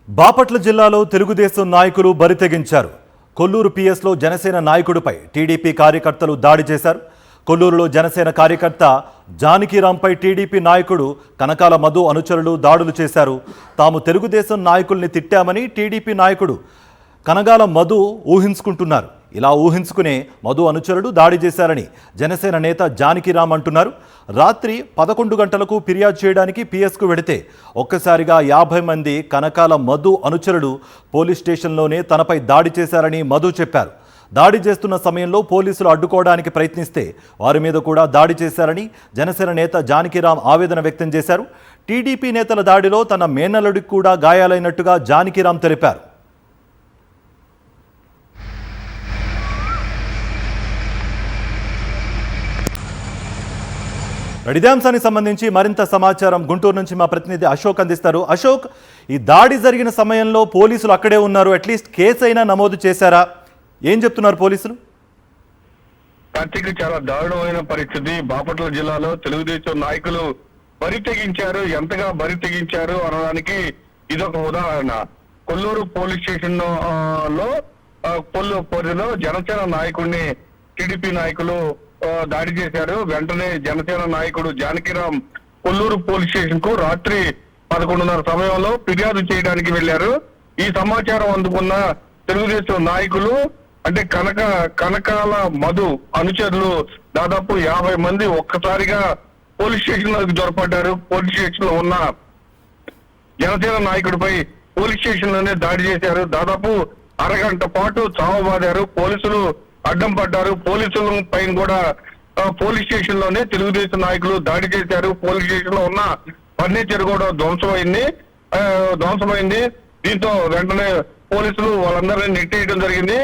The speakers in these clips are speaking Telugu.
బాపట్ల జిల్లాలో తెలుగుదేశం నాయకులు బరితెగించారు. కొల్లూరు పిఎస్లో జనసేన నాయకుడిపై టీడీపీ కార్యకర్తలు దాడి చేశారు. కొల్లూరులో జనసేన కార్యకర్త జానకిరాంపై టీడీపీ నాయకుడు కనకాల మధు అనుచరులు దాడులు చేశారు. తాము తెలుగుదేశం నాయకుల్ని తిట్టామని టీడీపీ నాయకుడు కనగాల మధు ఊహించుకుంటున్నారు. ఇలా ఊహించుకునే మధు అనుచరుడు దాడి చేశారని జనసేన నేత జానకిరాం అంటున్నారు. రాత్రి 11 గంటలకు ఫిర్యాదు చేయడానికి పిఎస్కు వెడితే ఒక్కసారిగా 50 మంది కనకాల మధు అనుచరులు పోలీస్ స్టేషన్లోనే తనపై దాడి చేశారని మధు చెప్పారు. దాడి చేస్తున్న సమయంలో పోలీసులు అడ్డుకోవడానికి ప్రయత్నిస్తే వారి మీద కూడా దాడి చేశారని జనసేన నేత జానకిరాం ఆవేదన వ్యక్తం చేశారు. టీడీపీ నేతల దాడిలో తన మేనల్లుడికి కూడా గాయాలైనట్టుగా జానకిరాం తెలిపారు. ఇదే అంశానికి సంబంధించి మరింత సమాచారం గుంటూరు నుంచి మా ప్రతినిధి అశోక్ అందిస్తారు. అశోక్, ఈ దాడి జరిగిన సమయంలో పోలీసులు అక్కడే ఉన్నారు. అట్లీస్ట్ కేసు అయినా నమోదు చేశారా? ఏం చెప్తున్నారు పోలీసులు? కార్తీక్, చాలా దారుణమైన పరిస్థితి. బాపట్ల జిల్లాలో తెలుగుదేశం నాయకులు బరి తెగించారు. ఎంతగా బరి తెగించారు అనడానికి ఇదొక ఉదాహరణ. కొల్లూరు పోలీస్ స్టేషన్ లో కొల్లూరులో జనసేన నాయకుడిని టీడీపీ నాయకులు దాడి చేశారు. వెంటనే జనసేన నాయకుడు జానకిరాం కొల్లూరు పోలీస్ స్టేషన్ కు రాత్రి 11:30 సమయంలో ఫిర్యాదు చేయడానికి వెళ్లారు. ఈ సమాచారం అందుకున్న తెలుగుదేశం నాయకులు అంటే కనకాల మధు అనుచరులు దాదాపు 50 మంది ఒక్కసారిగా పోలీస్ స్టేషన్ లోకి జొరపడ్డారు. పోలీస్ స్టేషన్ లో ఉన్న జనసేన నాయకుడిపై పోలీస్ స్టేషన్ లోనే దాడి చేశారు. దాదాపు అరగంట పాటు చావబాదారు. పోలీసులు అడ్డం పడ్డారు. పోలీసుల పైన కూడా పోలీస్ స్టేషన్ లోనే తెలుగుదేశం నాయకులు దాడి చేశారు. పోలీస్ స్టేషన్ లో ఉన్న ఫర్నిచర్ కూడా ధ్వంసమైంది. దీంతో వెంటనే పోలీసులు వాళ్ళందరినీ నెట్టేయడం జరిగింది.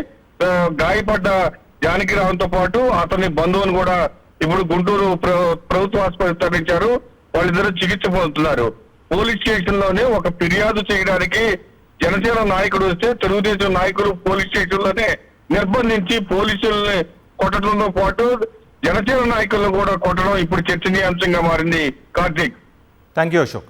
గాయపడ్డ జానకిరాంతో పాటు అతని బంధువుని కూడా ఇప్పుడు గుంటూరు ప్రభుత్వ ఆసుపత్రి తరలించారు. వాళ్ళిద్దరూ చికిత్స పొందుతున్నారు. పోలీస్ స్టేషన్ లోనే ఒక ఫిర్యాదు చేయడానికి జనసేన నాయకుడు వస్తే తెలుగుదేశం నాయకులు పోలీస్ స్టేషన్ లోనే నిర్బంధించి పోలీసుల్ని కొట్టడంతో పాటు జనసేన నాయకులను కూడా కొట్టడం ఇప్పుడు చర్చనీయాంశంగా మారింది. Karthik, thank you Ashok.